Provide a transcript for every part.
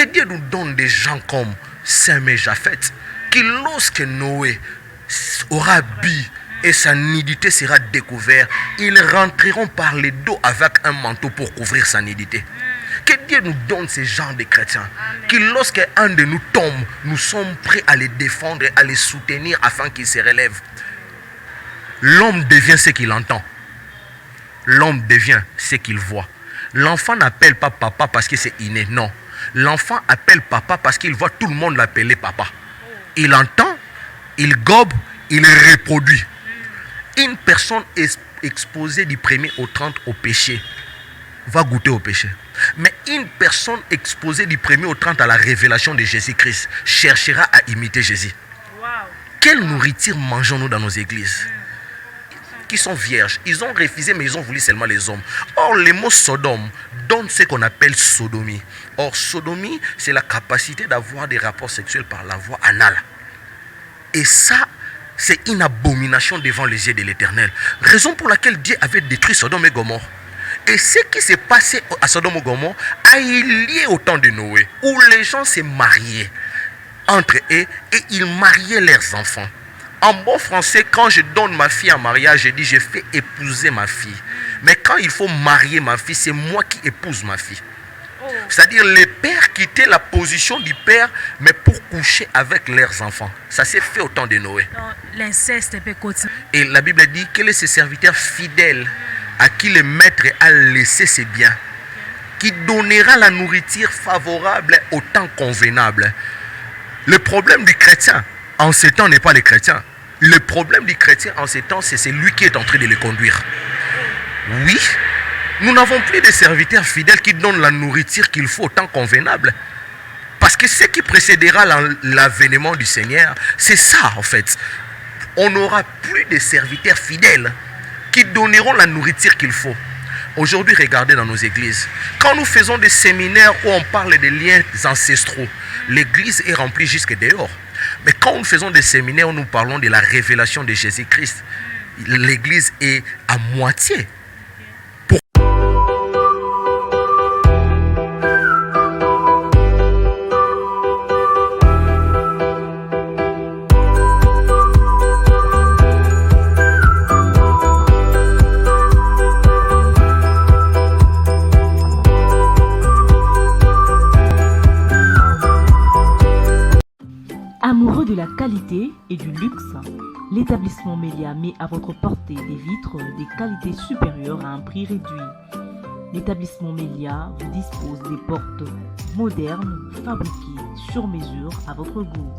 Que Dieu nous donne des gens comme Sem et Japhet, qui lorsque Noé aura bu et sa nudité sera découverte, ils rentreront par les dos avec un manteau pour couvrir sa nudité. Que Dieu nous donne ces genres de chrétiens. Que lorsqu'un de nous tombe, nous sommes prêts à les défendre, à les soutenir afin qu'ils se relèvent. L'homme devient ce qu'il entend. L'homme devient ce qu'il voit. L'enfant n'appelle pas papa parce que c'est inné. Non. L'enfant appelle papa parce qu'il voit tout le monde l'appeler papa. Il entend, il gobe, il reproduit. Une personne exposée du 1er au 30 au péché va goûter au péché. Mais une personne exposée du 1er au 30 à la révélation de Jésus-Christ cherchera à imiter Jésus. Wow. Quelle nourriture mangeons-nous dans nos églises qui sont vierges? Ils ont refusé, mais ils ont voulu seulement les hommes. Or, le mot Sodome donne ce qu'on appelle sodomie. Or, sodomie, c'est la capacité d'avoir des rapports sexuels par la voie anale. Et ça, c'est une abomination devant les yeux de l'Éternel. Raison pour laquelle Dieu avait détruit Sodome et Gomorrhe. Et ce qui s'est passé à Sodome et Gomorrhe a eu lieu au temps de Noé, où les gens se mariaient entre eux et ils mariaient leurs enfants. En bon français, quand je donne ma fille en mariage, je dis je fais épouser ma fille. Mais quand il faut marier ma fille, c'est moi qui épouse ma fille. C'est-à-dire les pères quittaient la position du père, mais pour coucher avec leurs enfants. Ça s'est fait au temps de Noé. L'inceste peut continuer. Et la Bible dit quel est ce serviteur fidèle à qui le maître a laissé ses biens, qui donnera la nourriture favorable au temps convenable. Le problème du chrétien en ces temps n'est pas les chrétiens. Le problème du chrétien en ces temps, c'est celui qui est en train de les conduire. Oui, nous n'avons plus de serviteurs fidèles qui donnent la nourriture qu'il faut au temps convenable. Parce que ce qui précédera l'avènement du Seigneur, c'est ça en fait. On n'aura plus de serviteurs fidèles qui donneront la nourriture qu'il faut. Aujourd'hui, regardez dans nos églises. Quand nous faisons des séminaires où on parle des liens ancestraux, l'église est remplie jusque dehors. Mais quand nous faisons des séminaires où nous parlons de la révélation de Jésus-Christ, l'église est à moitié. Amoureux de la qualité et du luxe, l'établissement Mélia met à votre portée des vitres des qualités supérieures à un prix réduit. L'établissement Mélia vous dispose des portes modernes, fabriquées sur mesure à votre goût.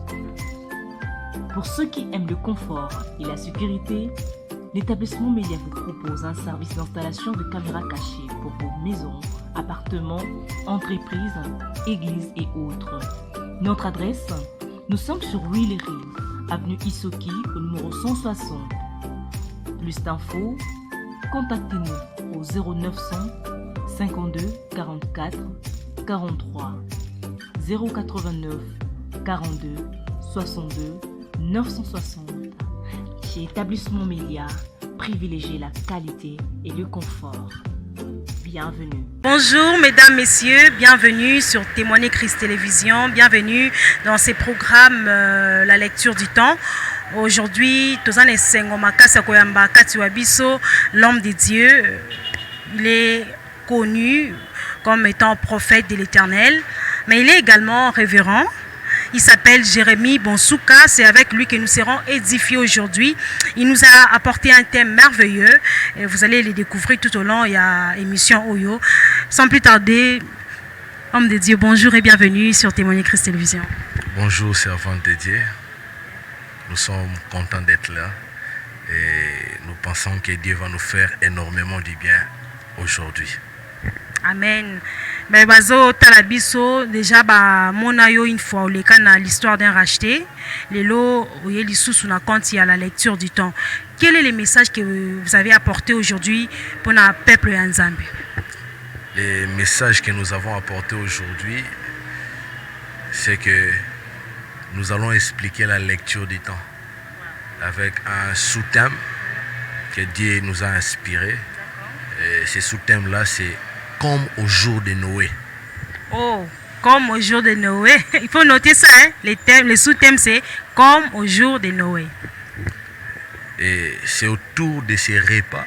Pour ceux qui aiment le confort et la sécurité, l'établissement Mélia vous propose un service d'installation de caméras cachées pour vos maisons, appartements, entreprises, églises et autres. Notre adresse: nous sommes sur Willery, avenue Isoki, au numéro 160. Plus d'infos, contactez-nous au 0900 52 44 43 089 42 62 960. Chez Établissement Mélia, privilégiez la qualité et le confort. Bienvenue. Bonjour mesdames, messieurs, bienvenue sur Témoigner Christ Télévision, bienvenue dans ces programmes La lecture du temps. Aujourd'hui, Tozane Sengo Makasa Koyamba Katiwabiso, l'homme de Dieu, il est connu comme étant prophète de l'Éternel, mais il est également révérend. Il s'appelle Jérémie Bonsouka, c'est avec lui que nous serons édifiés aujourd'hui. Il nous a apporté un thème merveilleux et vous allez les découvrir tout au long. Il y a émission Oyo. Sans plus tarder, homme de Dieu, bonjour et bienvenue sur Témoigner Christ Télévision. Bonjour servant de Dieu, nous sommes contents d'être là et nous pensons que Dieu va nous faire énormément du bien aujourd'hui. Amen. Mais bazo talabiso déjà ba monayo une fois le kana l'histoire d'un racheté les lots oyeli sous na compte il y a la lecture du temps. Quel est le message que vous avez apporté aujourd'hui pour le peuple Nzambe? Le message que nous avons apporté aujourd'hui, c'est que nous allons expliquer la lecture du temps avec un sous-thème que Dieu nous a inspiré. Et ce sous-thème là, c'est comme au jour de Noé. Oh, comme au jour de Noé. Il faut noter ça, hein? Les sous-thèmes, c'est comme au jour de Noé. Et c'est autour de ces repas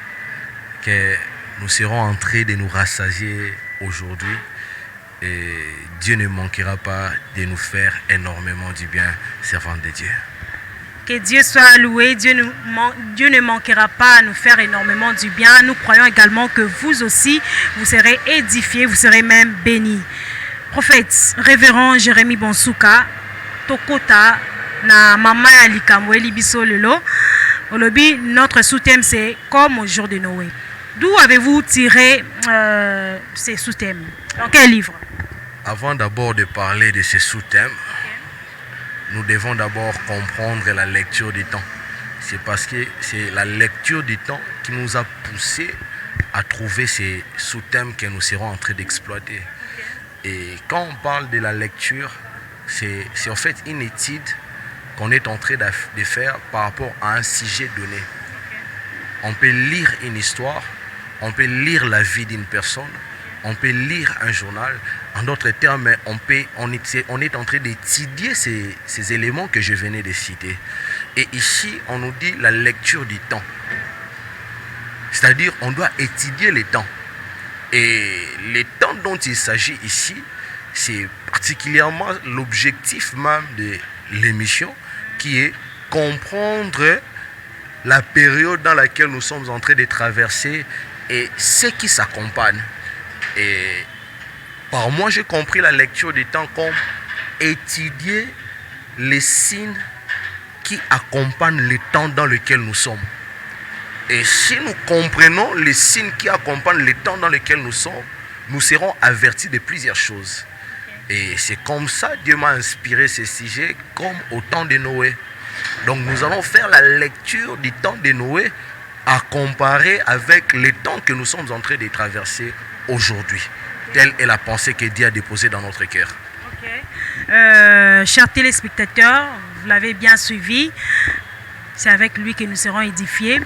que nous serons en train de nous rassasier aujourd'hui. Et Dieu ne manquera pas de nous faire énormément du bien, servants de Dieu. Que Dieu soit loué, Dieu ne manquera pas à nous faire énormément du bien. Nous croyons également que vous aussi, vous serez édifiés, vous serez même bénis. Prophète, révérend Jérémie Bonsuka, Tokota, na mama ya likamweli biso lelo. Olobi, notre sous-thème c'est comme au jour de Noé. D'où avez-vous tiré ces sous-thèmes? Dans quel livre? Avant d'abord de parler de ces sous-thèmes, nous devons d'abord comprendre la lecture du temps. C'est parce que c'est la lecture du temps qui nous a poussé à trouver ces sous-thèmes que nous serons en train d'exploiter. Et quand on parle de la lecture, c'est en fait une étude qu'on est en train de faire par rapport à un sujet donné. On peut lire une histoire, on peut lire la vie d'une personne, on peut lire un journal. En d'autres termes, on est en train d'étudier ces éléments que je venais de citer. Et ici, on nous dit la lecture du temps. C'est-à-dire, on doit étudier les temps. Et les temps dont il s'agit ici, c'est particulièrement l'objectif même de l'émission, qui est comprendre la période dans laquelle nous sommes en train de traverser et ce qui s'accompagne. Et par moi, j'ai compris la lecture du temps comme étudier les signes qui accompagnent le temps dans lequel nous sommes. Et si nous comprenons les signes qui accompagnent le temps dans lequel nous sommes, nous serons avertis de plusieurs choses. Et c'est comme ça que Dieu m'a inspiré ce sujet, comme au temps de Noé. Donc nous allons faire la lecture du temps de Noé à comparer avec le temps que nous sommes en train de traverser aujourd'hui. Telle est la pensée que Dieu a déposée dans notre cœur. Chers téléspectateurs, vous l'avez bien suivi. C'est avec lui que nous serons édifiés.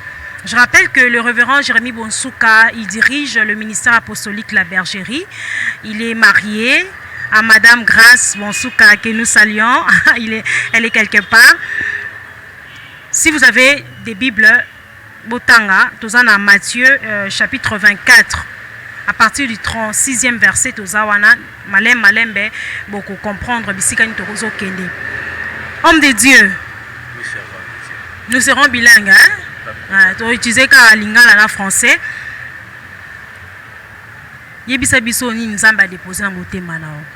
Je rappelle que le révérend Jérémie Bonsuka, il dirige le ministère apostolique La Bergerie. Il est marié à Madame Grace Bonsuka, que nous saluons. Elle est quelque part. Si vous avez des Bibles, Botanga, Tozana Matthieu, chapitre 24, à partir du 36e verset, Tozawana, Malembe, beaucoup comprendre, Bisikani Torozo Kende. Homme de Dieu, nous serons bilingues, hein? Tu utilises qu'à lingala français.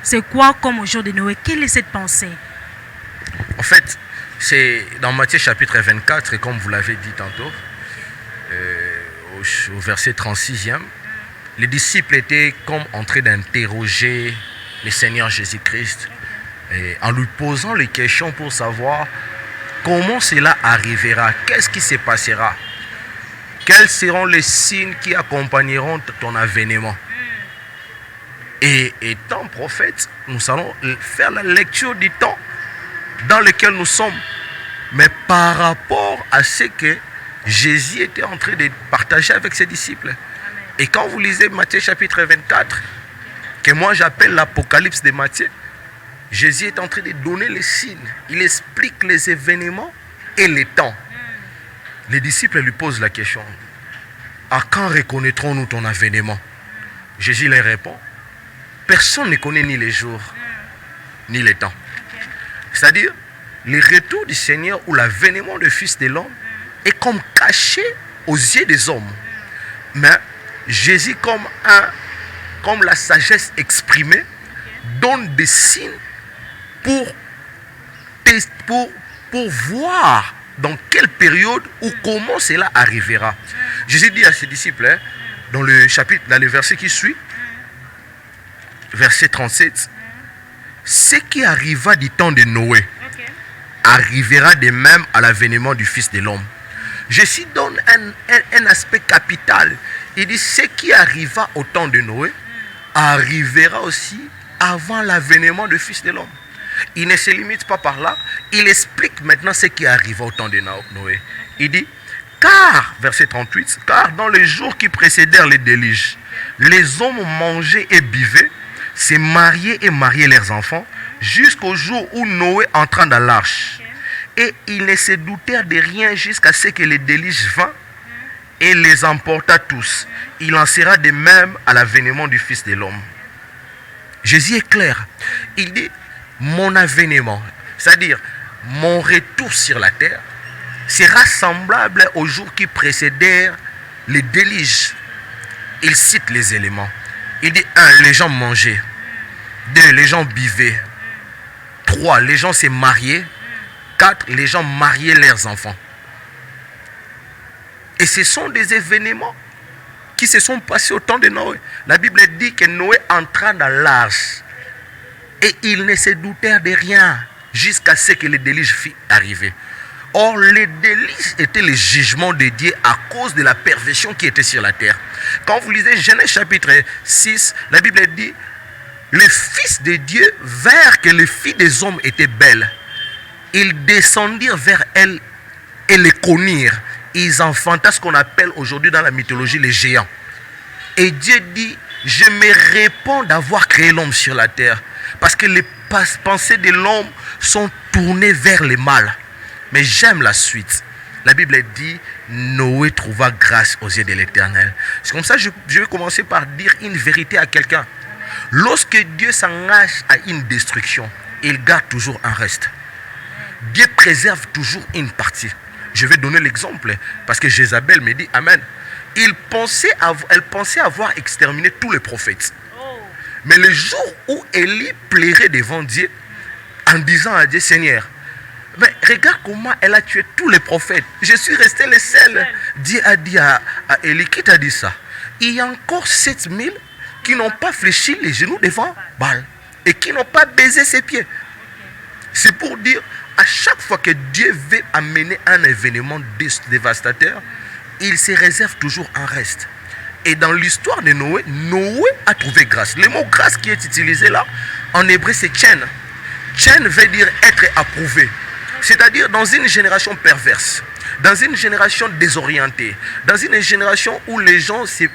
C'est quoi comme au jour de Noé? Quelle est cette pensée? En fait, c'est dans Matthieu chapitre 24, et comme vous l'avez dit tantôt, au verset 36e, les disciples étaient comme en train d'interroger le Seigneur Jésus-Christ en lui posant les questions pour savoir comment cela arrivera, qu'est-ce qui se passera, quels seront les signes qui accompagneront ton avènement. Et étant prophète, nous allons faire la lecture du temps dans lequel nous sommes, mais par rapport à ce que Jésus était en train de partager avec ses disciples. Amen. Et quand vous lisez Matthieu chapitre 24, que moi j'appelle l'Apocalypse de Matthieu, Jésus est en train de donner les signes. Il explique les événements et les temps. Les disciples lui posent la question: à quand reconnaîtrons-nous ton avènement? Jésus leur répond: personne ne connaît ni les jours, ni les temps. C'est-à-dire, le retour du Seigneur ou l'avènement du Fils de l'homme est comme caché aux yeux des hommes. Mais Jésus, comme la sagesse exprimée, donne des signes pour voir dans quelle période ou comment cela arrivera. Jésus dit à ses disciples, dans le verset qui suit, verset 37, ce qui arriva du temps de Noé arrivera de même à l'avènement du Fils de l'homme. Jésus donne un aspect capital. Il dit: ce qui arriva au temps de Noé arrivera aussi avant l'avènement du Fils de l'homme. Il ne se limite pas par là. Il explique maintenant ce qui arriva au temps de Noé. Il dit: car, verset 38, car dans les jours qui précédèrent les déluges, les hommes mangeaient et buvaient, se marier et marier leurs enfants jusqu'au jour où Noé entra dans l'arche. Et ils ne se doutèrent de rien jusqu'à ce que le déluge vint et les emporta tous. Il en sera de même à l'avènement du Fils de l'homme. Jésus est clair. Il dit, mon avènement, c'est-à-dire mon retour sur la terre, sera semblable aux jours qui précédèrent le déluge. Il cite les éléments. Il dit 1. Les gens mangeaient. 2. Les gens buvaient. 3. Les gens se mariaient. 4. Les gens mariaient leurs enfants. Et ce sont des événements qui se sont passés au temps de Noé. La Bible dit que Noé entra dans l'arche. Et ils ne se doutèrent de rien jusqu'à ce que le déluge fût arrivé. Or, le déluge était le jugement de Dieu à cause de la perversion qui était sur la terre. Quand vous lisez Genèse chapitre 6, la Bible dit, les fils de Dieu virent que les filles des hommes étaient belles. Ils descendirent vers elles et les connurent. Ils enfantèrent ce qu'on appelle aujourd'hui dans la mythologie les géants. Et Dieu dit, je me répands d'avoir créé l'homme sur la terre. Parce que les pensées de l'homme sont tournées vers le mal. Mais j'aime la suite. La Bible dit, Noé trouva grâce aux yeux de l'Éternel. C'est comme ça que je vais commencer par dire une vérité à quelqu'un. Lorsque Dieu s'engage à une destruction, il garde toujours un reste. Dieu préserve toujours une partie. Je vais donner l'exemple parce que Jézabel me dit Amen. Elle pensait avoir exterminé tous les prophètes. Mais le jour où Élie plairait devant Dieu en disant à Dieu, Seigneur, mais regarde comment elle a tué tous les prophètes. Je suis resté le seul. Dieu a dit à Élie, qui t'a dit ça? Il y a encore 7000 qui n'ont pas fléchi les genoux devant Baal et qui n'ont pas baisé ses pieds. C'est pour dire, à chaque fois que Dieu veut amener un événement dévastateur, il se réserve toujours un reste. Et dans l'histoire de Noé, Noé a trouvé grâce. Le mot grâce qui est utilisé là, en hébreu c'est chen. Chen veut dire être approuvé. C'est-à-dire dans une génération perverse, dans une génération désorientée, dans une génération où les gens se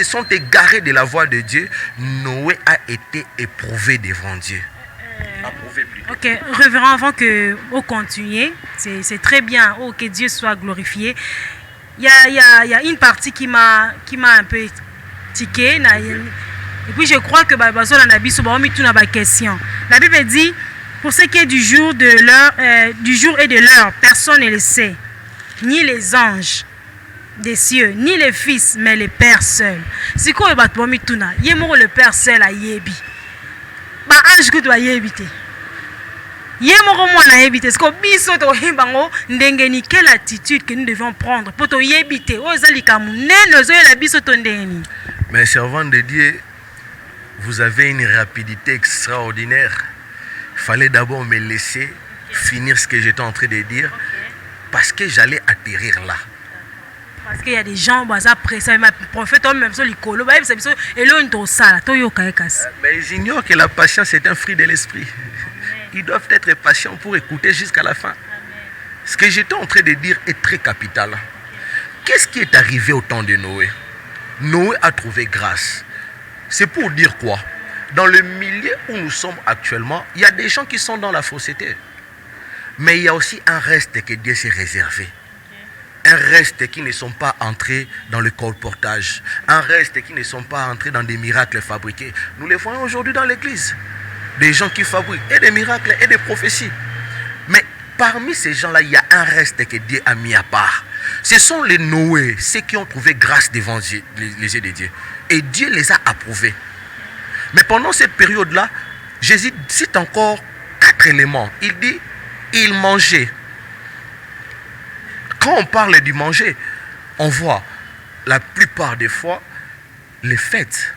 sont égarés de la voie de Dieu, Noé a été éprouvé devant Dieu. Approuvé plutôt. Ok, révérend, avant que vous continuiez, c'est très bien, que Dieu soit glorifié. Il y a une partie qui m'a un peu tiqué. Et puis je crois que la question. La Bible dit, pour ce qui est du jour et de l'heure, personne ne le sait, ni les anges des cieux, ni les fils, mais les pères seuls. C'est quoi le père seul à Yebi? Ba ange que tu as yébité. Yémoro moi na yébité. Est-ce que biso to himbango ndengeni, quelle attitude que nous devons prendre pour te yébité? Oh zalika munene zo la biso to ndeni. Mais servant de Dieu, vous avez une rapidité extraordinaire. Il fallait d'abord me laisser finir ce que j'étais en train de dire parce que j'allais atterrir là. Parce qu'il y a des gens, mais ils ignorent que la patience est un fruit de l'esprit. Ils doivent être patients pour écouter jusqu'à la fin. Ce que j'étais en train de dire est très capital. Qu'est-ce qui est arrivé au temps de Noé? Noé a trouvé grâce. C'est pour dire quoi? Dans le milieu où nous sommes actuellement, il y a des gens qui sont dans la fausseté. Mais il y a aussi un reste que Dieu s'est réservé. Un reste qui ne sont pas entrés dans le colportage. Un reste qui ne sont pas entrés dans des miracles fabriqués. Nous les voyons aujourd'hui dans l'église. Des gens qui fabriquent et des miracles et des prophéties. Mais parmi ces gens-là, il y a un reste que Dieu a mis à part. Ce sont les Noé, ceux qui ont trouvé grâce devant Dieu, les yeux de Dieu. Et Dieu les a approuvés. Mais pendant cette période-là, Jésus cite encore 4 éléments. Il dit, il mangeait. Quand on parle du manger, on voit la plupart des fois les fêtes.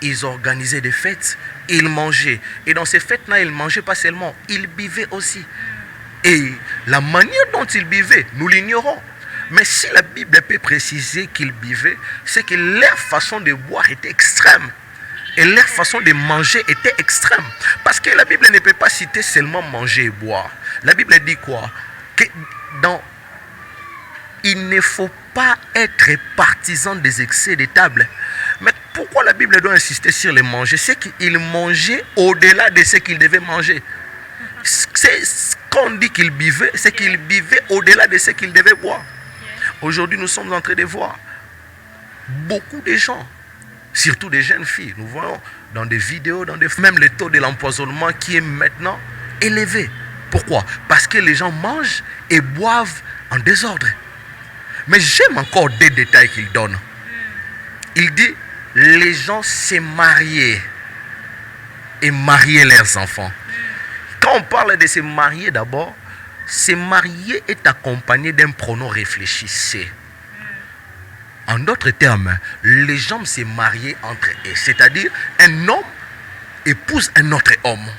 Ils organisaient des fêtes, ils mangeaient. Et dans ces fêtes-là, ils ne mangeaient pas seulement, ils buvaient aussi. Et la manière dont ils buvaient, nous l'ignorons. Mais si la Bible peut préciser qu'ils buvaient, c'est que leur façon de boire était extrême. Et leur façon de manger était extrême. Parce que la Bible ne peut pas citer seulement manger et boire. La Bible dit quoi? Que il ne faut pas être partisan des excès de table. Mais Pourquoi la Bible doit insister sur les manger? C'est qu'ils mangeaient au-delà de ce qu'ils devaient manger. Quand on dit qu'ils buvaient, c'est qu'ils buvaient au-delà de ce qu'ils devaient boire. Aujourd'hui, nous sommes en train de voir beaucoup de gens, surtout des jeunes filles. Nous voyons dans des vidéos, même le taux de l'empoisonnement qui est maintenant élevé. Pourquoi? Parce que les gens mangent et boivent en désordre. Mais j'aime encore des détails qu'il donne. Il dit, les gens se mariaient et mariaient leurs enfants. Quand on parle de se marier d'abord, se marier est accompagné d'un pronom réfléchissez. En d'autres termes, les gens se marient entre eux. C'est-à-dire, un homme épouse un autre homme.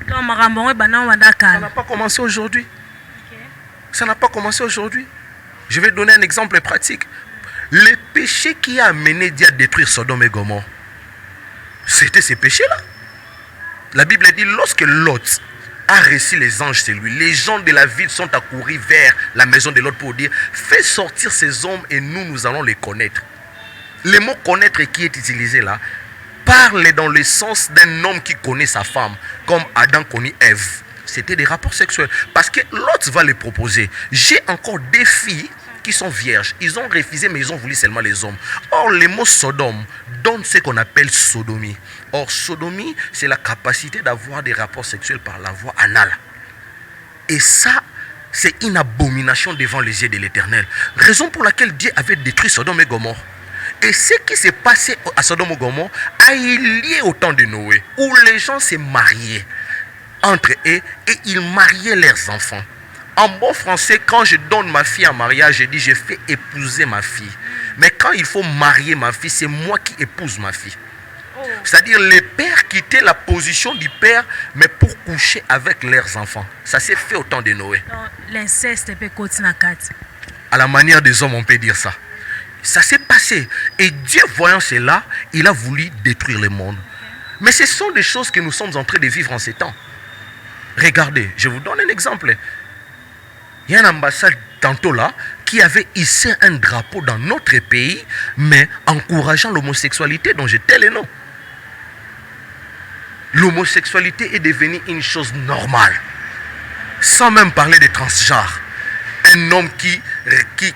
Ça n'a pas commencé aujourd'hui. Ça n'a pas commencé aujourd'hui. Je vais donner un exemple pratique. Le péché qui a amené Dieu à détruire Sodome et Gomorrhe, c'était ces péchés-là. La Bible dit, lorsque Lot a reçu les anges chez lui, les gens de la ville sont accourus vers la maison de Lot pour dire, fais sortir ces hommes et nous allons les connaître. Le mot connaître qui est utilisé là, parle dans le sens d'un homme qui connaît sa femme, comme Adam connaît Ève. C'était des rapports sexuels. Parce que Lot va les proposer. J'ai encore des filles qui sont vierges. Ils ont refusé, mais ils ont voulu seulement les hommes. Or, le mot Sodome donne ce qu'on appelle sodomie. Or, sodomie, c'est la capacité d'avoir des rapports sexuels par la voie anale. Et ça, c'est une abomination devant les yeux de l'Éternel. Raison pour laquelle Dieu avait détruit Sodome et Gomorrhe. Et ce qui s'est passé à Sodome et Gomorrhe a eu lieu au temps de Noé, où les gens se mariaient entre eux et ils mariaient leurs enfants. En bon français, quand je donne ma fille en mariage, je dis je fais épouser ma fille. Mais quand il faut marier ma fille, c'est moi qui épouse ma fille. C'est-à-dire les pères quittaient la position du père, mais pour coucher avec leurs enfants. Ça s'est fait au temps de Noé. L'inceste peut continuer. À la manière des hommes, on peut dire ça. Ça s'est passé. Et Dieu, voyant cela, il a voulu détruire le monde. Mais ce sont des choses que nous sommes en train de vivre en ces temps. Regardez, je vous donne un exemple. Il y a une ambassade tantôt là qui avait hissé un drapeau dans notre pays, mais encourageant l'homosexualité dont j'étais le nom. L'homosexualité est devenue une chose normale. Sans même parler de transgenre. Un homme qui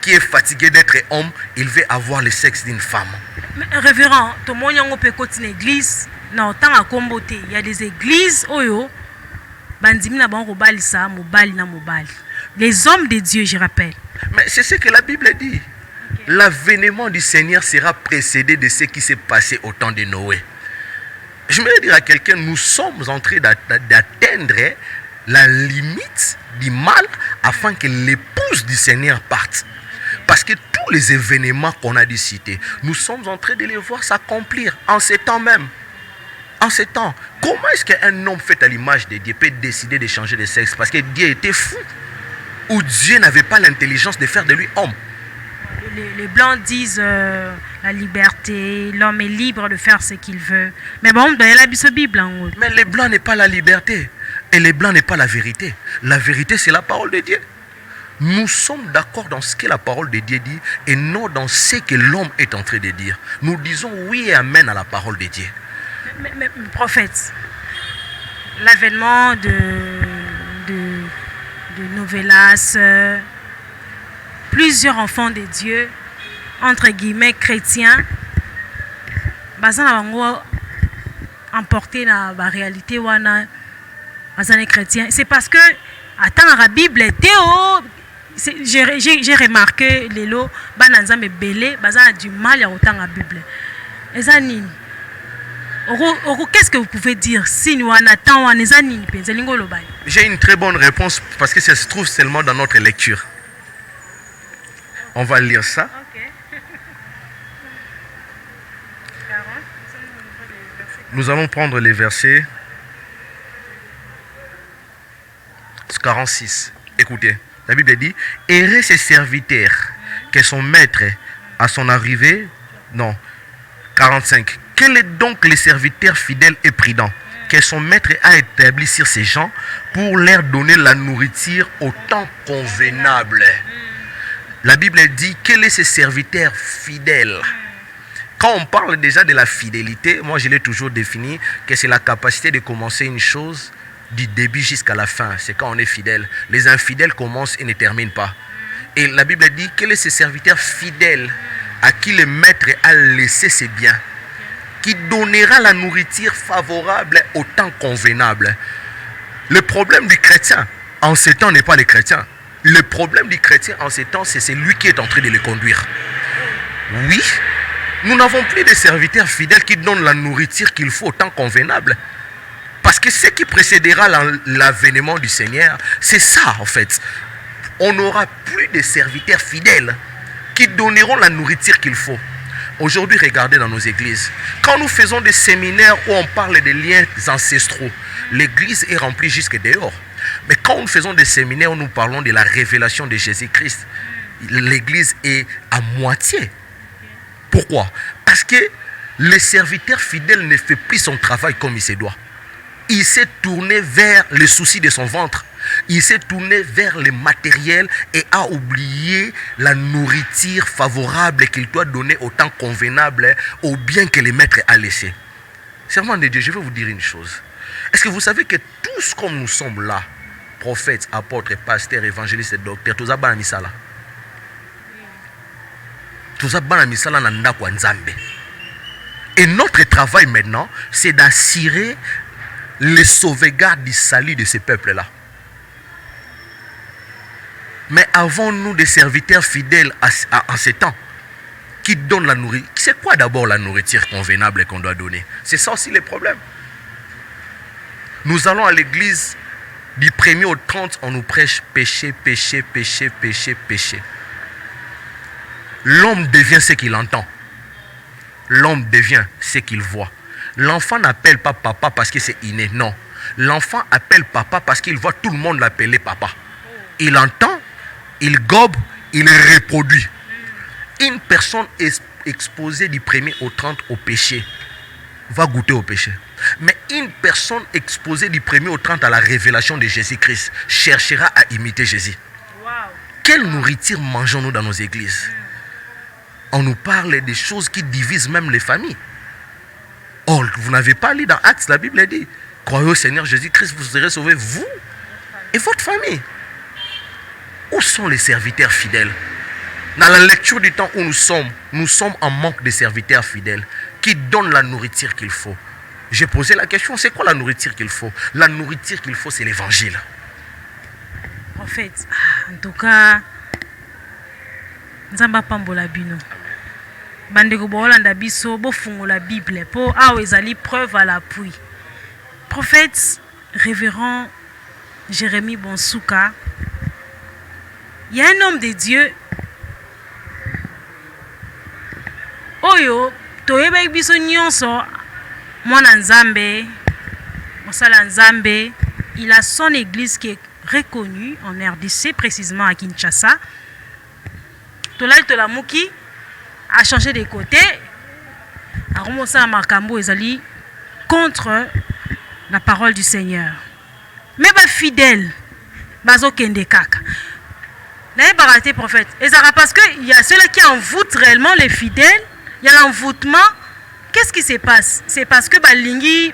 est fatigué d'être homme, il veut avoir le sexe d'une femme. Mais, révérend, tout le monde peut continuer l'église. Non, tant à comboter, il y a des églises où les hommes de Dieu, je rappelle. Mais c'est ce que la Bible dit. Okay. L'avènement du Seigneur sera précédé de ce qui s'est passé au temps de Noé. Je voudrais dire à quelqu'un, nous sommes en train d'atteindre la limite du mal afin que l'épouse du Seigneur parte. Parce que tous les événements qu'on a dû citer, nous sommes en train de les voir s'accomplir en ces temps même. En ces temps, comment est-ce qu'un homme fait à l'image de Dieu peut décider de changer de sexe? Parce que Dieu était fou. Ou Dieu n'avait pas l'intelligence de faire de lui homme. Les Blancs disent la liberté, l'homme est libre de faire ce qu'il veut. Mais bon, dans la Bible. Mais les Blancs n'est pas la liberté. Et les Blancs n'est pas la vérité. La vérité, c'est la parole de Dieu. Nous sommes d'accord dans ce que la parole de Dieu dit et non dans ce que l'homme est en train de dire. Nous disons oui et amen à la parole de Dieu. Mais prophète, l'avènement de Novelas, plusieurs enfants de Dieu, entre guillemets chrétiens, emportés dans la réalité chrétien. C'est parce que, attends, la Bible était j'ai remarqué les lots, bananzambe belé, bazan a du mal à autant la Bible. Qu'est-ce que vous pouvez dire si nous en attendons? J'ai une très bonne réponse parce que ça se trouve seulement dans notre lecture. On va lire ça. Okay. Nous allons prendre les versets 46. Écoutez, la Bible dit, errez ses serviteurs, que son maître à son arrivée, non, 45. Quel est donc le serviteur fidèle et prudent que son maître a établi sur ces gens pour leur donner la nourriture au temps convenable? La Bible dit, quel est ce serviteur fidèle Quand on parle déjà de la fidélité, moi je l'ai toujours défini que c'est la capacité de commencer une chose du début jusqu'à la fin. C'est quand on est fidèle. Les infidèles commencent et ne terminent pas. Et la Bible dit, quel est ce serviteur fidèle à qui le maître a laissé ses biens, qui donnera la nourriture favorable au temps convenable. Le problème du chrétien en ces temps n'est pas le chrétien. Le problème du chrétien en ces temps, c'est lui qui est en train de le conduire. Oui, nous n'avons plus de serviteurs fidèles qui donnent la nourriture qu'il faut au temps convenable. Parce que ce qui précédera l'avènement du Seigneur, c'est ça en fait. On n'aura plus de serviteurs fidèles qui donneront la nourriture qu'il faut. Aujourd'hui, regardez dans nos églises. Quand nous faisons des séminaires où on parle des liens ancestraux, l'église est remplie jusque dehors. Mais quand nous faisons des séminaires où nous parlons de la révélation de Jésus-Christ, l'église est à moitié. Pourquoi? Parce que le serviteur fidèle ne fait plus son travail comme il se doit. Il s'est tourné vers les soucis de son ventre. Il s'est tourné vers le matériel et a oublié la nourriture favorable qu'il doit donner au temps convenable au bien que le maître a laissé. Servant de Dieu, je vais vous dire une chose. Est-ce que vous savez que tous comme nous sommes là, prophètes, apôtres, pasteurs, évangélistes et docteurs, tous abana misala. Tous abana misala nanda kwa nzambe. Et notre travail maintenant, c'est d'assurer les sauvegardes du salut de ces peuples-là. Mais avons-nous des serviteurs fidèles en ces temps qui donnent la nourriture? C'est quoi d'abord la nourriture convenable qu'on doit donner? C'est ça aussi le problème. Nous allons à l'église du 1er au 30, on nous prêche péché, péché, péché, péché, péché. L'homme devient ce qu'il entend. L'homme devient ce qu'il voit. L'enfant n'appelle pas papa parce que c'est inné, non. L'enfant appelle papa parce qu'il voit tout le monde l'appeler papa. Il entend, il gobe, il reproduit. Une personne exposée du 1er au 30 au péché va goûter au péché. Mais une personne exposée du 1er au 30 à la révélation de Jésus-Christ cherchera à imiter Jésus. Wow. Quelle nourriture mangeons-nous dans nos églises? On nous parle des choses qui divisent même les familles. Or, vous n'avez pas lu dans Actes, la Bible dit, croyez au Seigneur Jésus-Christ, vous serez sauvés, vous et votre famille. Où sont les serviteurs fidèles? Dans la lecture du temps où nous sommes en manque de serviteurs fidèles qui donnent la nourriture qu'il faut. J'ai posé la question, c'est quoi la nourriture qu'il faut? La nourriture qu'il faut, c'est l'évangile. En fait, en tout cas, Nzamba pambola bino. Bandeko bolanda biso bo fungola Bible po awa ezali preuve à l'appui. Prophète révérend Jérémie Bonsuka, il y a un homme de Dieu oyo toyeba biso nyonso mwana nzambe mosala nzambe. Il a son église qui est reconnue en RDC, précisément à Kinshasa. Tolai Tolamuki a changé de côté, a remonté à Makambo ezali contre la parole du Seigneur. Mais ba fidèle bazo kende kaka. N'ayez pas raté prophète. Et ça parce qu'il y a ceux-là qui envoûtent réellement les fidèles. Il y a l'envoûtement. Qu'est-ce qui se passe? C'est parce que Balingi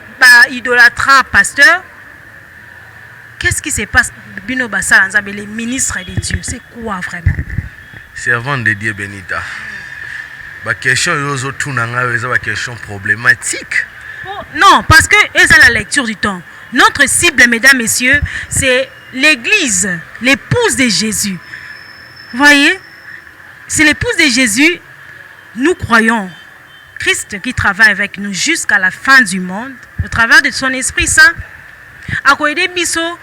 idolâtra pasteur. Qu'est-ce qui se passe? Bino Bassa, les ministres de Dieu, c'est quoi vraiment? Servant de Dieu Benita. La question est une question problématique. Oh, non, parce que c'est la lecture du temps. Notre cible, mesdames, messieurs, c'est l'église, l'épouse de Jésus. Vous voyez? C'est l'épouse de Jésus. Nous croyons Christ qui travaille avec nous jusqu'à la fin du monde, au travers de son Esprit Saint. À côté de Bisso,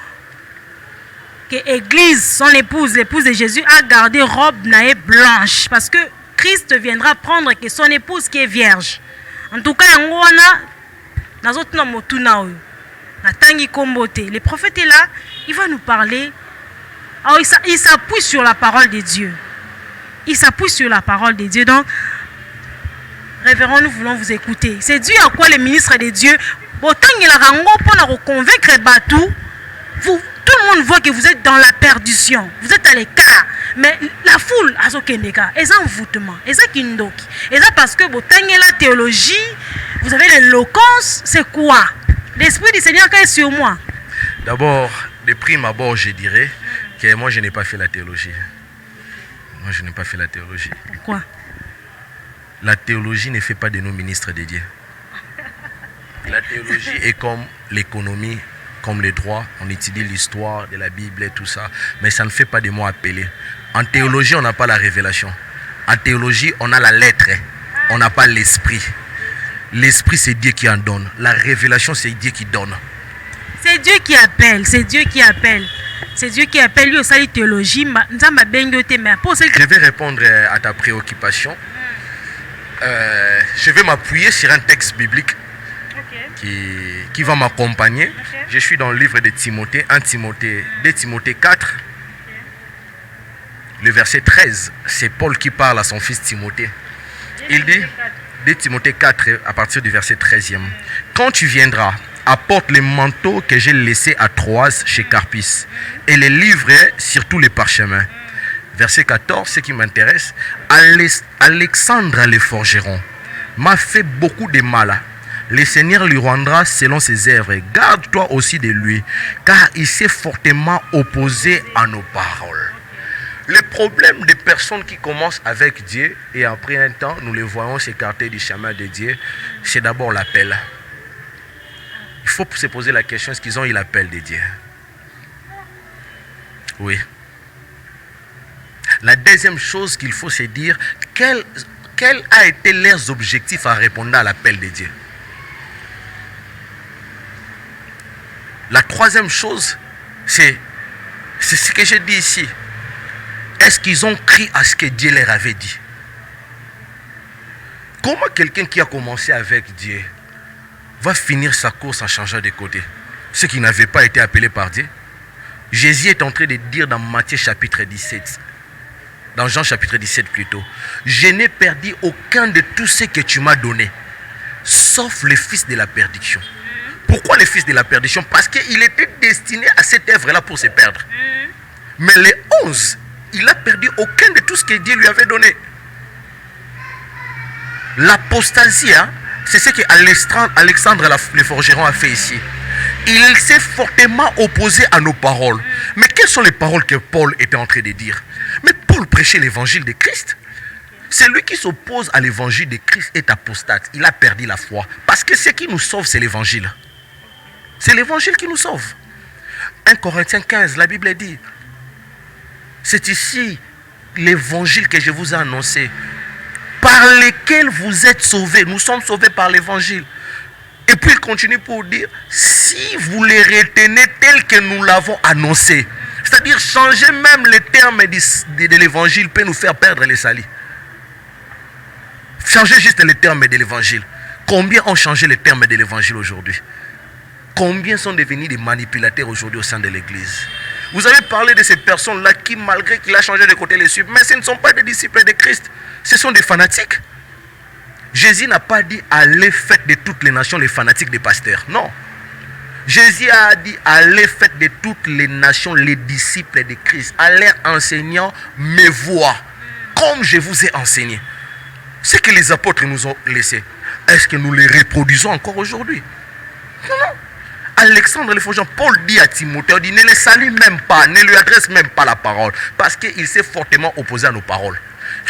que l'église, son épouse, l'épouse de Jésus, a gardé robe naïe blanche. Parce que Christ viendra prendre que son épouse qui est vierge. En tout cas, le prophète est là, il va nous parler. Alors, il s'appuie sur la parole de Dieu. Il s'appuie sur la parole de Dieu. Donc, révérend, nous voulons vous écouter. C'est Dieu à quoi les ministres de Dieu, autant il a pour convaincre Batou, tout le monde voit que vous êtes dans la perdition. Vous êtes à l'écart. Mais la foule, azokendeka, ils ont envoûtement, ils ont kindoki. Et ça parce que vous tenez la théologie, vous avez l'éloquence, c'est quoi? L'esprit du Seigneur est sur moi. D'abord, de prime abord, je dirais que moi, je n'ai pas fait la théologie. Moi, je n'ai pas fait la théologie. Pourquoi? La théologie ne fait pas de nous ministres de Dieu. La théologie est comme l'économie, comme les droits. On étudie l'histoire de la Bible et tout ça. Mais ça ne fait pas de moi appelé. En théologie, on n'a pas la révélation. En théologie, on a la lettre. On n'a pas l'esprit. L'esprit, c'est Dieu qui en donne. La révélation, c'est Dieu qui donne. C'est Dieu qui appelle. C'est Dieu qui appelle. C'est Dieu qui appelle. Lui aussi, la théologie. Je vais répondre à ta préoccupation. Je vais m'appuyer sur un texte biblique qui va m'accompagner. Je suis dans le livre de Timothée, 2 Timothée 4, le verset 13. C'est Paul qui parle à son fils Timothée. Il dit, 2 Timothée 4, à partir du verset 13e, « Quand tu viendras, apporte les manteaux que j'ai laissés à Troas chez Carpus et les livres sur tous les parchemins. » Verset 14, ce qui m'intéresse, Alexandre le forgeron m'a fait beaucoup de mal. Le Seigneur lui rendra selon ses œuvres. Garde-toi aussi de lui, car il s'est fortement opposé à nos paroles. Le problème des personnes qui commencent avec Dieu et après un temps, nous les voyons s'écarter du chemin de Dieu, c'est d'abord l'appel. Il faut se poser la question, est-ce qu'ils ont eu l'appel de Dieu? Oui. La deuxième chose qu'il faut se dire, quel a été leurs objectifs en répondant à l'appel de Dieu? La troisième chose, c'est ce que j'ai dit ici. Est-ce qu'ils ont cru à ce que Dieu leur avait dit? Comment quelqu'un qui a commencé avec Dieu va finir sa course en changeant de côté? Ceux qui n'avaient pas été appelés par Dieu. Jésus est en train de dire dans Matthieu chapitre 17, dans Jean chapitre 17 plutôt, je n'ai perdu aucun de tous ceux que tu m'as donné, sauf le fils de la perdition. Pourquoi le fils de la perdition? Parce qu'il était destiné à cette œuvre-là pour se perdre. Mais les 11, il n'a perdu aucun de tout ce que Dieu lui avait donné. L'apostasie, c'est ce que Alexandre le forgeron a fait ici. Il s'est fortement opposé à nos paroles. Mais quelles sont les paroles que Paul était en train de dire? Mais Paul prêchait l'évangile de Christ. Celui qui s'oppose à l'évangile de Christ est apostate. Il a perdu la foi. Parce que ce qui nous sauve, c'est l'évangile. C'est l'évangile qui nous sauve. 1 Corinthiens 15, la Bible dit, c'est ici l'évangile que je vous ai annoncé, par lequel vous êtes sauvés. Nous sommes sauvés par l'évangile. Et puis il continue pour dire, si vous les retenez tels que nous l'avons annoncé, c'est-à-dire changer même les termes de l'évangile peut nous faire perdre les salis. Changer juste les termes de l'évangile. Combien ont changé les termes de l'évangile aujourd'hui? Combien sont devenus des manipulateurs aujourd'hui au sein de l'église? Vous avez parlé de ces personnes-là qui, malgré qu'il a changé de côté, les suivent. Mais ce ne sont pas des disciples de Christ. Ce sont des fanatiques. Jésus n'a pas dit allez faites de toutes les nations les fanatiques des pasteurs. Non. Jésus a dit allez faites de toutes les nations les disciples de Christ. Allez enseignant mes voies comme je vous ai enseigné. Ce que les apôtres nous ont laissé, est-ce que nous les reproduisons encore aujourd'hui? Non, non. Alexandre le forgeron, Paul dit à Timothée, il dit, ne le salue même pas, ne lui adresse même pas la parole, parce qu'il s'est fortement opposé à nos paroles.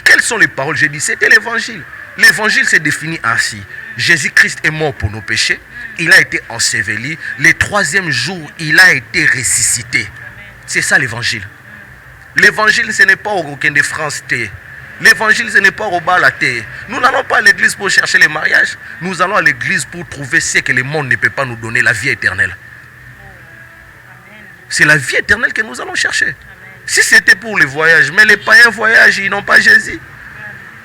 Quelles sont les paroles? J'ai dit, c'était l'évangile. L'évangile s'est défini ainsi. Jésus-Christ est mort pour nos péchés, il a été enseveli, le troisième jour, il a été ressuscité. C'est ça l'évangile. L'évangile, ce n'est pas au Roquin de France. L'évangile, ce n'est pas au bal à terre. Nous n'allons pas à l'église pour chercher les mariages. Nous allons à l'église pour trouver ce que le monde ne peut pas nous donner, la vie éternelle. C'est la vie éternelle que nous allons chercher. Si c'était pour les voyages, mais les païens voyagent, ils n'ont pas Jésus.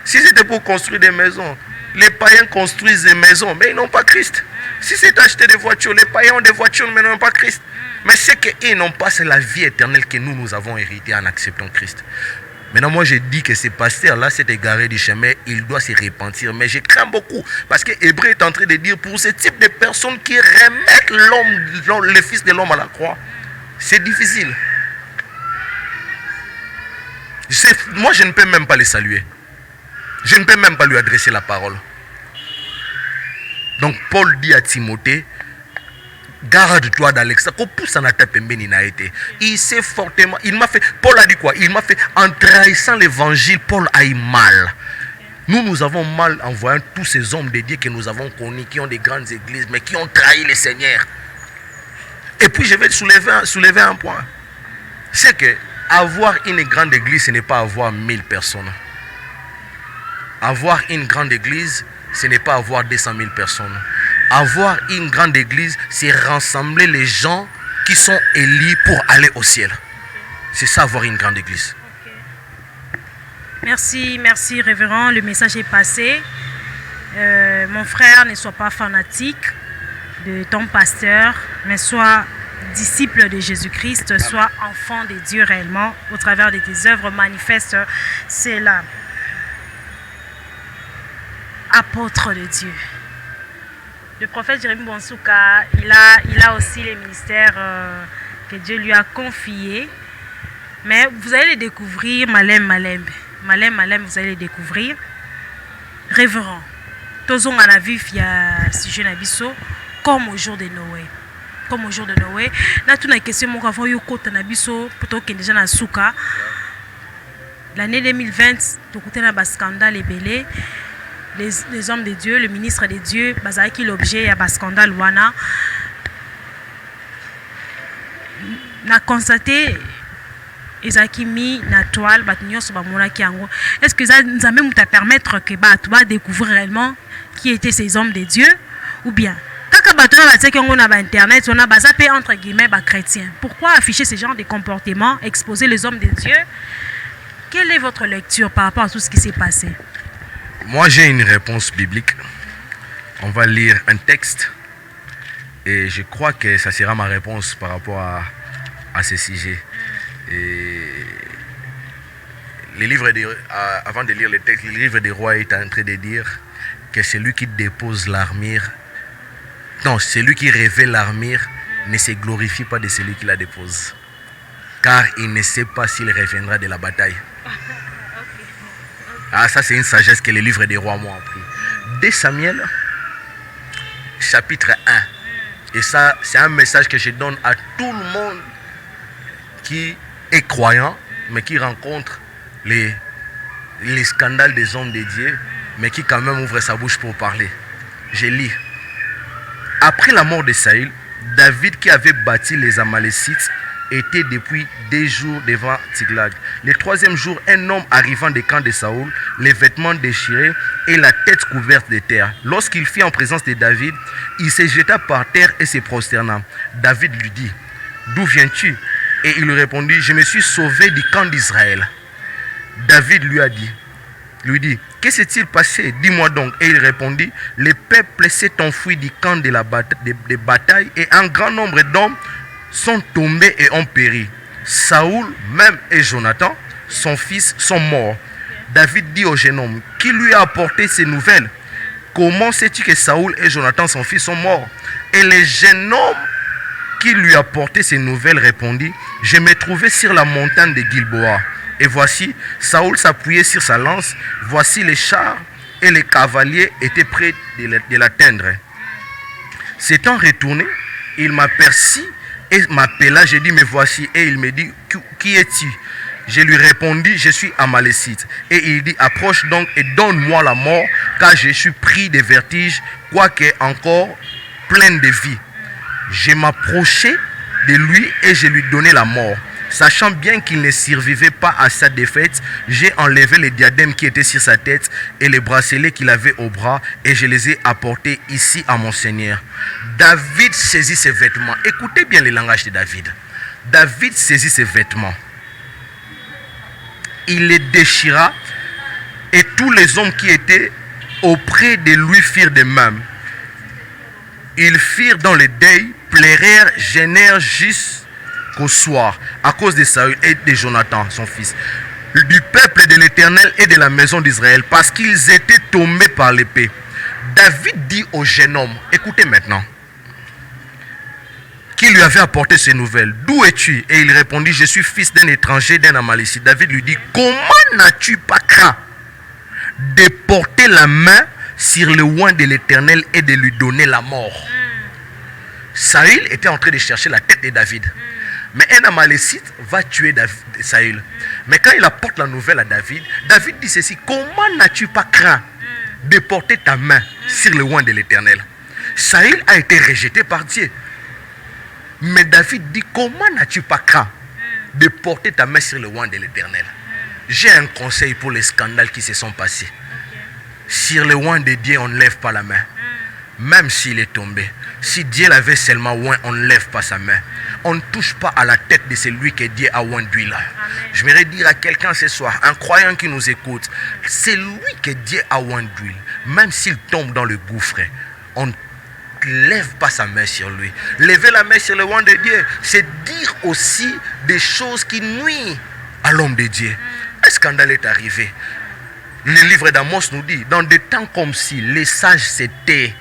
Si c'était pour construire des maisons, les païens construisent des maisons, mais ils n'ont pas Christ. Si c'est acheter des voitures, les païens ont des voitures, mais ils n'ont pas Christ. Mais ce qu'ils n'ont pas, c'est la vie éternelle que nous avons héritée en acceptant Christ. Maintenant, moi, je dis que ce pasteur-là s'est égaré du chemin, il doit se repentir. Mais je crains beaucoup, parce que Hébreu est en train de dire, pour ce type de personnes qui remettent l'homme, le Fils de l'homme à la croix, c'est difficile. Moi, je ne peux même pas les saluer. Je ne peux même pas lui adresser la parole. Donc, Paul dit à Timothée, garde-toi d'Alexa. Il s'est fortement. Il m'a fait. Paul a dit quoi? Il m'a fait, en trahissant l'évangile, Paul a eu mal. Nous avons mal en voyant tous ces hommes de Dieu que nous avons connus, qui ont des grandes églises, mais qui ont trahi le Seigneur. Et puis, je vais soulever un point. C'est que avoir une grande église, ce n'est pas avoir 1000 personnes. Avoir une grande église, ce n'est pas avoir 200 000 personnes. Avoir une grande église, c'est rassembler les gens qui sont élus pour aller au ciel. C'est ça, avoir une grande église. Merci, merci révérend, le message est passé. Mon frère, ne sois pas fanatique de ton pasteur, mais sois disciple de Jésus-Christ, sois enfant de Dieu réellement, au travers de tes œuvres manifeste, c'est là. Apôtre de Dieu. Le prophète Jérémie Bonsouka, il a aussi les ministères que Dieu lui a confiés. Mais vous allez les découvrir, Malem, vous allez les découvrir. Révérend. Tozon à la vie, il y a sujet Nabiso, comme au jour de Noé. Comme au jour de Noé. Là, tout la question, mon avant, yo côté Nabiso, plutôt que déjà na Souka. L'année 2020, tout côté na bas scandale et belé. Les hommes de Dieu, le ministre de Dieu, bazaki l'objet à bas scandale wana. Na constaté ezaki mi na toile batunyo so bamona kiango. Est-ce que ça nous a même t'a permettre que tu vas découvrir réellement qui étaient ces hommes de Dieu ou bien kaka batona ba tseki ngo na ba internet on a bazapé entre guillemets ba chrétiens. Pourquoi afficher ce genre de comportement, exposer les hommes de Dieu? Quelle est votre lecture par rapport à tout ce qui s'est passé? Moi, j'ai une réponse biblique. On va lire un texte et je crois que ça sera ma réponse par rapport à ce sujet. Et avant de lire le texte, le livre des rois est en train de dire que celui qui dépose l'armure, non, celui qui révèle l'armure ne se glorifie pas de celui qui la dépose, car il ne sait pas s'il reviendra de la bataille. Ah, ça c'est une sagesse que le livre des rois m'ont appris. 2 Samuel, chapitre 1. Et ça, c'est un message que je donne à tout le monde qui est croyant, mais qui rencontre les scandales des hommes de Dieu, mais qui quand même ouvre sa bouche pour parler. Je lis. Après la mort de Saül, David qui avait bâti les Amalécites était depuis 2 jours devant Tiglag. Le 3e jour, un homme arrivant des camps de Saoul, les vêtements déchirés et la tête couverte de terre. Lorsqu'il fut en présence de David, il se jeta par terre et se prosterna. David lui dit, « D'où viens-tu » Et il lui répondit, « Je me suis sauvé du camp d'Israël. » David lui dit, « Que s'est-il passé? Dis-moi donc. » Et il répondit, « Le peuple s'est enfui du camp de bataille et un grand nombre d'hommes sont tombés et ont péri. Saoul même et Jonathan, son fils, sont morts. » David dit au jeune homme, « Qui lui a apporté ces nouvelles? Comment sais-tu que Saoul et Jonathan, son fils, sont morts? » Et le jeune homme qui lui a apporté ces nouvelles répondit, « Je me trouvais sur la montagne de Gilboa. Et voici, Saoul s'appuyait sur sa lance. Voici les chars et les cavaliers étaient prêts de l'atteindre. S'étant retourné, il m'aperçut et m'appela. J'ai dit, mais voici. Et il me dit, qui es-tu? Je lui répondis, je suis Amalécite. Et il dit, approche donc et donne-moi la mort, car je suis pris de vertige, quoique encore plein de vie. Je m'approchai de lui et je lui donnai la mort. Sachant bien qu'il ne survivait pas à sa défaite, j'ai enlevé les diadèmes qui étaient sur sa tête et les bracelets qu'il avait au bras et je les ai apportés ici à mon Seigneur. David saisit ses vêtements. Écoutez bien le langage de David. David saisit ses vêtements. Il les déchira et tous les hommes qui étaient auprès de lui firent de même. Ils firent dans le deuil, pleurèrent, gênèrent jusqu'au soir à cause de Saül et de Jonathan, son fils, du peuple de l'Éternel et de la maison d'Israël, parce qu'ils étaient tombés par l'épée. David dit au jeune homme, écoutez maintenant, qui lui avait apporté ces nouvelles. D'où es-tu? Et il répondit, je suis fils d'un étranger, d'un Amalécite. David lui dit, comment n'as-tu pas craint de porter la main sur le oint de l'Éternel et de lui donner la mort? Saül était en train de chercher la tête de David. Mais un Amalécite va tuer Saül. Mais quand il apporte la nouvelle à David, David dit ceci, comment n'as-tu pas craint de porter ta main sur le oint de l'Éternel? Saül a été rejeté par Dieu. Mais David dit, comment n'as-tu pas craint de porter ta main sur le oint de l'Éternel? J'ai un conseil pour les scandales qui se sont passés. Sur le oint de Dieu, on ne lève pas la main. Même s'il est tombé. Si Dieu l'avait seulement oint, on ne lève pas sa main. On ne touche pas à la tête de celui que Dieu a oint d'huile. Je voudrais dire à quelqu'un ce soir, un croyant qui nous écoute, c'est lui que Dieu a oint d'huile. Même s'il tombe dans le gouffre, on ne lève pas sa main sur lui. Lever la main sur le oint de Dieu, c'est dire aussi des choses qui nuisent à l'homme de Dieu. Un scandale est arrivé. Le livre d'Amos nous dit, dans des temps comme si les sages s'étaient,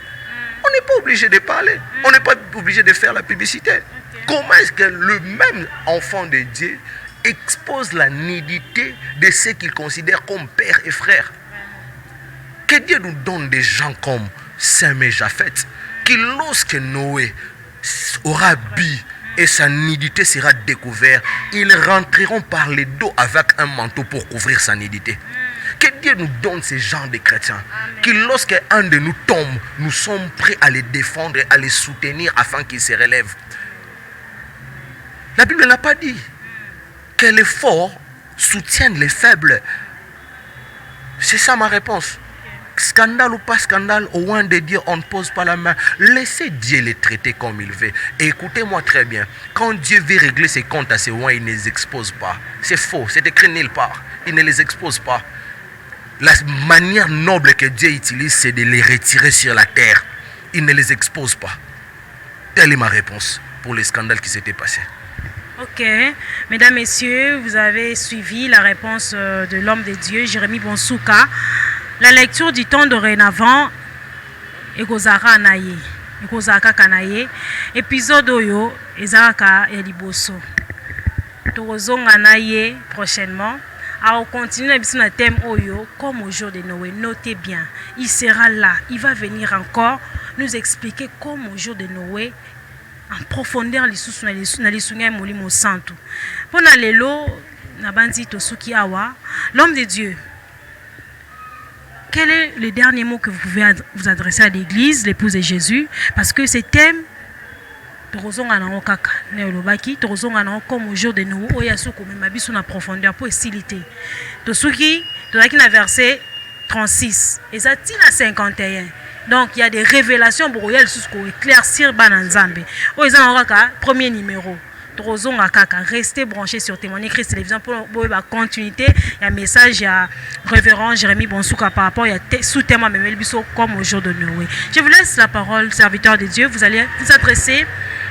on n'est pas obligé de parler, on n'est pas obligé de faire la publicité. Comment est-ce que le même enfant de Dieu expose la nudité de ceux qu'il considère comme père et frère? Que Dieu nous donne des gens comme Sem et Japheth, qui lorsque Noé aura bu et sa nudité sera découverte, ils rentreront par les dos avec un manteau pour couvrir sa nudité. Que Dieu nous donne ce genre de chrétiens. Qui lorsque un de nous tombe, nous sommes prêts à les défendre et à les soutenir afin qu'ils se relèvent. La Bible n'a pas dit que les forts soutiennent les faibles. C'est ça ma réponse. Scandale ou pas scandale, au oint de Dieu, on ne pose pas la main. Laissez Dieu les traiter comme il veut. Et écoutez-moi très bien. Quand Dieu veut régler ses comptes à ses oints, il ne les expose pas. C'est faux, c'est écrit nulle part. Il ne les expose pas. La manière noble que Dieu utilise, c'est de les retirer sur la terre. Il ne les expose pas. Telle est ma réponse pour les scandales qui s'étaient passés. Ok. Mesdames, Messieurs, vous avez suivi la réponse de l'homme de Dieu, Jérémie Bonsouka. La lecture du temps dorénavant, Ekozara Naye. Ekozaka Kanaye. Épisode Oyo, Ezaraka Eliboso. Torozonga Naye prochainement. Alors, on continue le thème Oyo, comme au jour de Noé. Notez bien, il sera là. Il va venir encore nous expliquer comme au jour de Noé, en profondeur, les sous na les sunga molimo santo. Pour lelo, na bandi tosuki awa, l'homme de Dieu. Quel est le dernier mot que vous pouvez vous adresser à l'église, l'épouse de Jésus? Parce que ce thème, Torozonga na okaka neolobaki torozonga na comme au jour de nous oya soko me mabiso na profondeur pour faciliter tosuki tolaki na verset 36 et ça tient à 51. Donc il y a des révélations pour éclaircir bananzambe oya na okaka premier numéro torozonga kaka restez branchés sur Témoigner Christ Télévision pour la continuité. Il y a un message, il y a révérend Jérémie Bonsouka par rapport, il y a sous-thème Memel Bisso comme au jour de Noé. Je vous laisse la parole, serviteur de Dieu. Vous allez vous adresser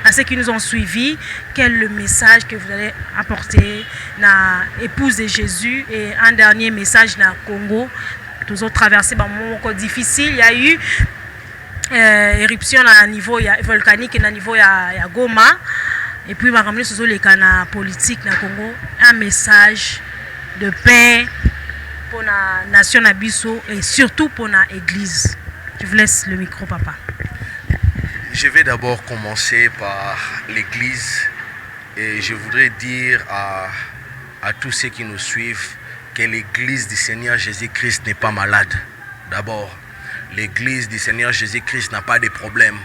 à ceux qui nous ont suivis. Quel est le message que vous allez apporter à l'épouse de Jésus? Et un dernier message dans le Congo. Tous autres traversés par un moment difficile. Il y a eu éruption à niveau volcanique et à niveau à Goma. Et puis, ma ramener sur les canaux politiques dans le Congo, un message de paix pour la nation Nabiso et surtout pour l'église. Je vous laisse le micro, papa. Je vais d'abord commencer par l'église et je voudrais dire à tous ceux qui nous suivent que l'église du Seigneur Jésus-Christ n'est pas malade. D'abord, l'église du Seigneur Jésus-Christ n'a pas de problème.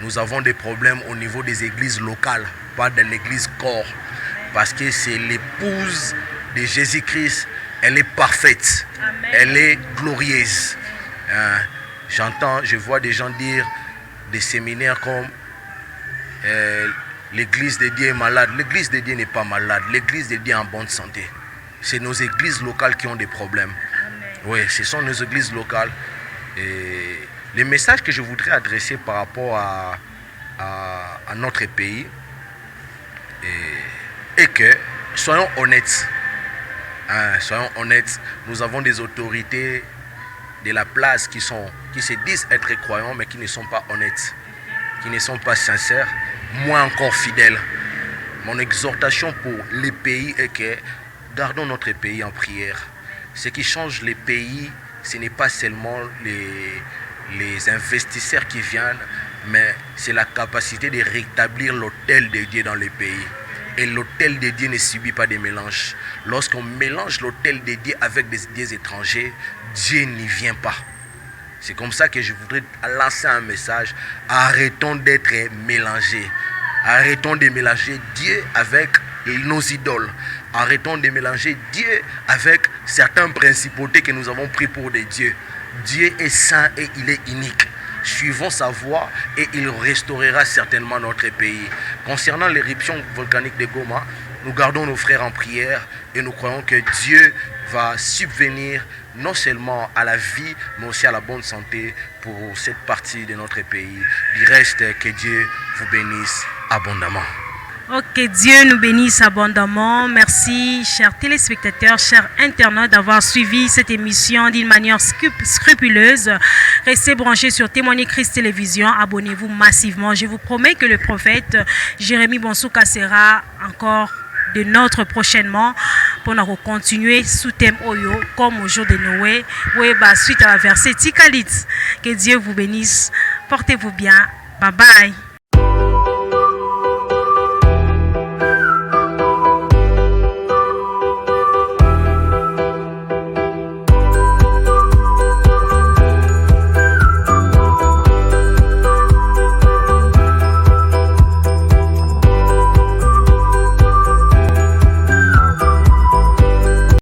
Nous avons des problèmes au niveau des églises locales, pas de l'église corps. Parce que c'est l'épouse de Jésus-Christ, elle est parfaite, Amen. Elle est glorieuse. Je vois des gens dire des séminaires comme l'église de Dieu est malade. L'église de Dieu n'est pas malade, l'église de Dieu est en bonne santé. C'est nos églises locales qui ont des problèmes. Amen. Oui, ce sont nos églises locales. Et le message que je voudrais adresser par rapport à notre pays est que soyons honnêtes. Soyons honnêtes, nous avons des autorités de la place qui se disent être croyants mais qui ne sont pas honnêtes, qui ne sont pas sincères. moins encore fidèles. Mon exhortation pour les pays est que gardons notre pays en prière. Ce qui change les pays, ce n'est pas seulement les investisseurs qui viennent, mais c'est la capacité de rétablir l'autel de Dieu dans les pays. Et l'autel de Dieu ne subit pas de mélange. Lorsqu'on mélange l'autel de Dieu avec des dieux étrangers, Dieu n'y vient pas. C'est comme ça que je voudrais lancer un message. Arrêtons d'être mélangés. Arrêtons de mélanger Dieu avec nos idoles. Arrêtons de mélanger Dieu avec certaines principautés que nous avons pris pour des dieux. Dieu est saint et il est unique. Suivons sa voie et il restaurera certainement notre pays. Concernant l'éruption volcanique de Goma, nous gardons nos frères en prière et nous croyons que Dieu va subvenir non seulement à la vie, mais aussi à la bonne santé pour cette partie de notre pays. Du reste, que Dieu vous bénisse abondamment. Ok, Dieu nous bénisse abondamment. Merci, chers téléspectateurs, chers internautes, d'avoir suivi cette émission d'une manière scrupuleuse. Restez branchés sur Témoigner Christ Télévision. Abonnez-vous massivement. Je vous promets que le prophète Jérémie Bonsouka sera encore de notre prochainement pour nous continuer sous thème Oyo comme au jour de Noé. Oui, suite à la verset Tikalit. Que Dieu vous bénisse. Portez-vous bien. Bye bye.